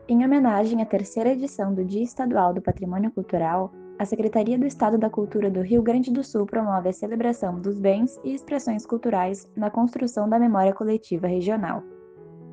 Em homenagem à terceira edição do Dia Estadual do Patrimônio Cultural, a Secretaria do Estado da Cultura do Rio Grande do Sul promove a celebração dos bens e expressões culturais na construção da memória coletiva regional.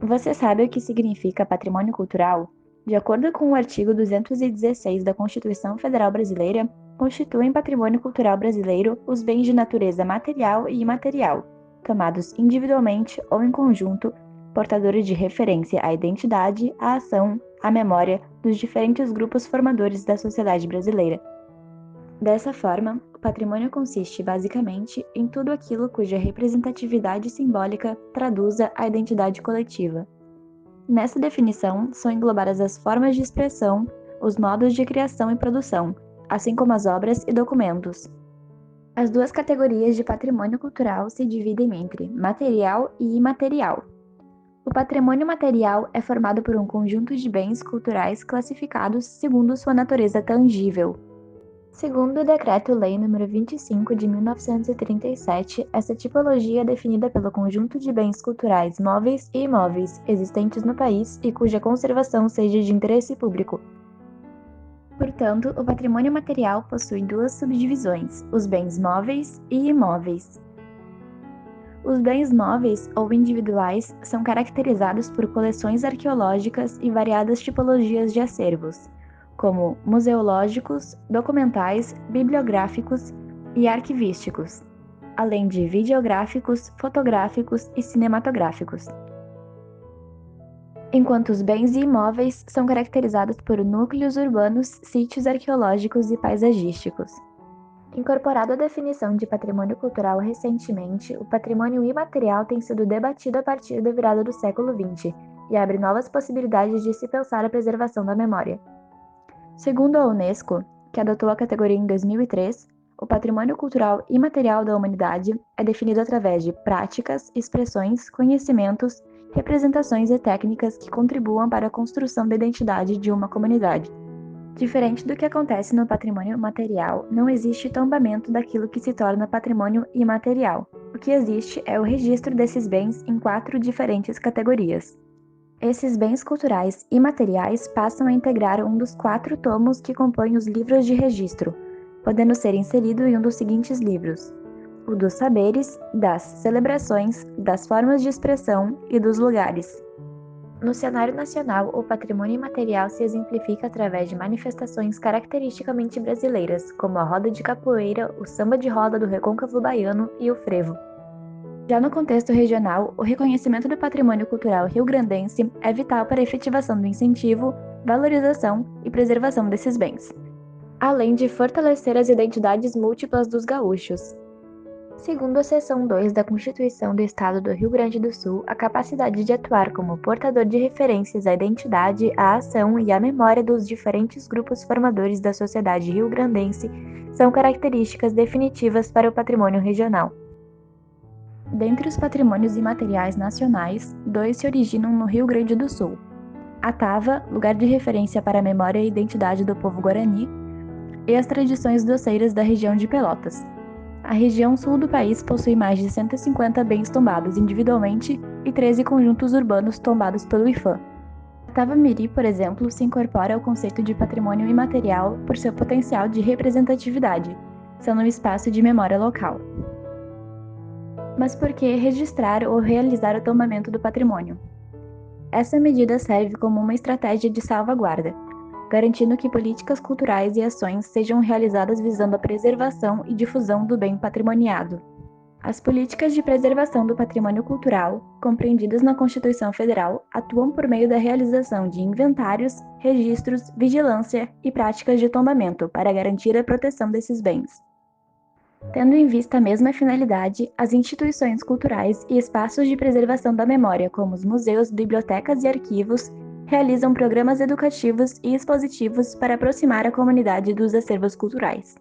Você sabe o que significa patrimônio cultural? De acordo com o artigo 216 da Constituição Federal Brasileira, constituem patrimônio cultural brasileiro os bens de natureza material e imaterial, tomados individualmente ou em conjunto, portadores de referência à identidade, à ação, à memória dos diferentes grupos formadores da sociedade brasileira. Dessa forma, o patrimônio consiste basicamente em tudo aquilo cuja representatividade simbólica traduza a identidade coletiva. Nessa definição, são englobadas as formas de expressão, os modos de criação e produção, assim como as obras e documentos. As duas categorias de patrimônio cultural se dividem entre material e imaterial. O patrimônio material é formado por um conjunto de bens culturais classificados segundo sua natureza tangível. Segundo o Decreto-Lei nº 25 de 1937, essa tipologia é definida pelo conjunto de bens culturais móveis e imóveis existentes no país e cuja conservação seja de interesse público. Portanto, o patrimônio material possui duas subdivisões, os bens móveis e imóveis. Os bens móveis ou individuais são caracterizados por coleções arqueológicas e variadas tipologias de acervos, como museológicos, documentais, bibliográficos e arquivísticos, além de videográficos, fotográficos e cinematográficos. Enquanto os bens imóveis são caracterizados por núcleos urbanos, sítios arqueológicos e paisagísticos. Incorporado à definição de patrimônio cultural recentemente, o patrimônio imaterial tem sido debatido a partir da virada do século XX e abre novas possibilidades de se pensar a preservação da memória. Segundo a Unesco, que adotou a categoria em 2003, o patrimônio cultural imaterial da humanidade é definido através de práticas, expressões, conhecimentos, representações e técnicas que contribuam para a construção da identidade de uma comunidade. Diferente do que acontece no patrimônio material, não existe tombamento daquilo que se torna patrimônio imaterial. O que existe é o registro desses bens em 4 diferentes categorias. Esses bens culturais imateriais passam a integrar um dos 4 tomos que compõem os livros de registro, podendo ser inserido em um dos seguintes livros: o dos saberes, das celebrações, das formas de expressão e dos lugares. No cenário nacional, o patrimônio imaterial se exemplifica através de manifestações caracteristicamente brasileiras, como a roda de capoeira, o samba de roda do recôncavo baiano e o frevo. Já no contexto regional, o reconhecimento do patrimônio cultural rio-grandense é vital para a efetivação do incentivo, valorização e preservação desses bens, além de fortalecer as identidades múltiplas dos gaúchos. Segundo a seção 2 da Constituição do Estado do Rio Grande do Sul, a capacidade de atuar como portador de referências à identidade, à ação e à memória dos diferentes grupos formadores da sociedade rio-grandense são características definitivas para o patrimônio regional. Dentre os patrimônios imateriais nacionais, 2 se originam no Rio Grande do Sul: a tava, lugar de referência para a memória e identidade do povo guarani, e as tradições doceiras da região de Pelotas. A região sul do país possui mais de 150 bens tombados individualmente e 13 conjuntos urbanos tombados pelo IPHAN. A Tava-Miri, por exemplo, se incorpora ao conceito de patrimônio imaterial por seu potencial de representatividade, sendo um espaço de memória local. Mas por que registrar ou realizar o tombamento do patrimônio? Essa medida serve como uma estratégia de salvaguarda, garantindo que políticas culturais e ações sejam realizadas visando a preservação e difusão do bem patrimoniado. As políticas de preservação do patrimônio cultural, compreendidas na Constituição Federal, atuam por meio da realização de inventários, registros, vigilância e práticas de tombamento para garantir a proteção desses bens. Tendo em vista a mesma finalidade, as instituições culturais e espaços de preservação da memória, como os museus, bibliotecas e arquivos, realizam programas educativos e expositivos para aproximar a comunidade dos acervos culturais.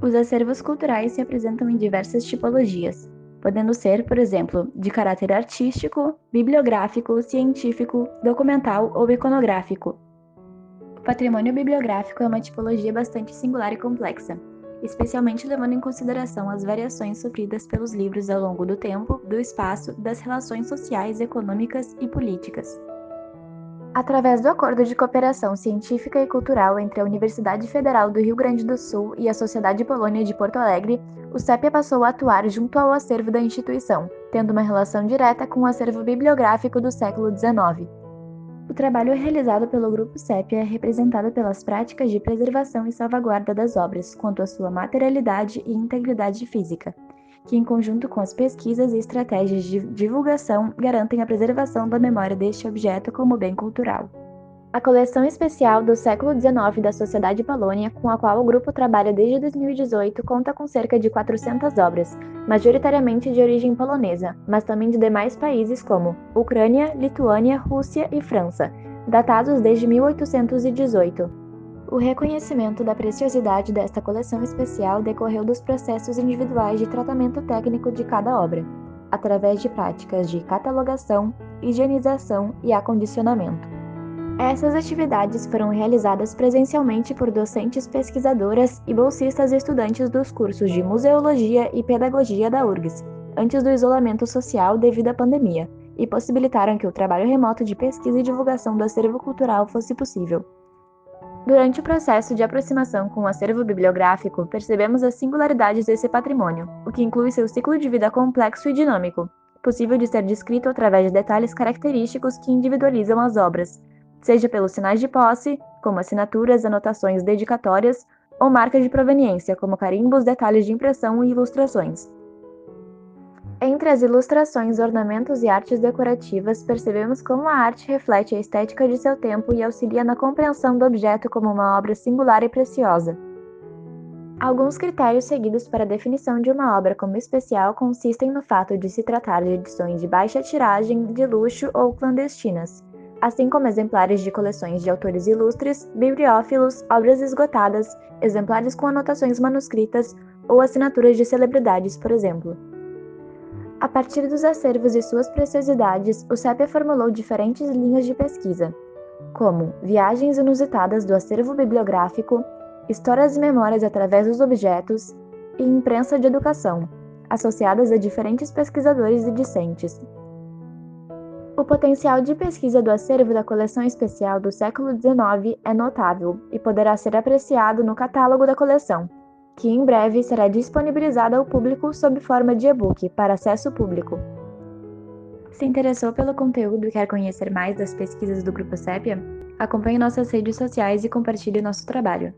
Os acervos culturais se apresentam em diversas tipologias, podendo ser, por exemplo, de caráter artístico, bibliográfico, científico, documental ou iconográfico. O patrimônio bibliográfico é uma tipologia bastante singular e complexa, especialmente levando em consideração as variações sofridas pelos livros ao longo do tempo, do espaço, das relações sociais, econômicas e políticas. Através do Acordo de Cooperação Científica e Cultural entre a Universidade Federal do Rio Grande do Sul e a Sociedade Polônia de Porto Alegre, o CEPIA passou a atuar junto ao acervo da instituição, tendo uma relação direta com o acervo bibliográfico do século XIX. O trabalho realizado pelo Grupo CEPIA é representado pelas práticas de preservação e salvaguarda das obras, quanto à sua materialidade e integridade física, que, em conjunto com as pesquisas e estratégias de divulgação, garantem a preservação da memória deste objeto como bem cultural. A coleção especial do século XIX da Sociedade Polônia, com a qual o grupo trabalha desde 2018, conta com cerca de 400 obras, majoritariamente de origem polonesa, mas também de demais países como Ucrânia, Lituânia, Rússia e França, datados desde 1818. O reconhecimento da preciosidade desta coleção especial decorreu dos processos individuais de tratamento técnico de cada obra, através de práticas de catalogação, higienização e acondicionamento. Essas atividades foram realizadas presencialmente por docentes pesquisadoras e bolsistas estudantes dos cursos de Museologia e Pedagogia da URGS, antes do isolamento social devido à pandemia, e possibilitaram que o trabalho remoto de pesquisa e divulgação do acervo cultural fosse possível. Durante o processo de aproximação com o acervo bibliográfico, percebemos as singularidades desse patrimônio, o que inclui seu ciclo de vida complexo e dinâmico, possível de ser descrito através de detalhes característicos que individualizam as obras, seja pelos sinais de posse, como assinaturas, anotações dedicatórias, ou marcas de proveniência, como carimbos, detalhes de impressão e ilustrações. Entre as ilustrações, ornamentos e artes decorativas, percebemos como a arte reflete a estética de seu tempo e auxilia na compreensão do objeto como uma obra singular e preciosa. Alguns critérios seguidos para a definição de uma obra como especial consistem no fato de se tratar de edições de baixa tiragem, de luxo ou clandestinas, assim como exemplares de coleções de autores ilustres, bibliófilos, obras esgotadas, exemplares com anotações manuscritas ou assinaturas de celebridades, por exemplo. A partir dos acervos e suas preciosidades, o CEPIA formulou diferentes linhas de pesquisa, como viagens inusitadas do acervo bibliográfico, histórias e memórias através dos objetos e imprensa de educação, associadas a diferentes pesquisadores e discentes. O potencial de pesquisa do acervo da coleção especial do século XIX é notável e poderá ser apreciado no catálogo da coleção, que em breve será disponibilizado ao público sob forma de e-book para acesso público. Se interessou pelo conteúdo e quer conhecer mais das pesquisas do Grupo CEPIA? Acompanhe nossas redes sociais e compartilhe nosso trabalho.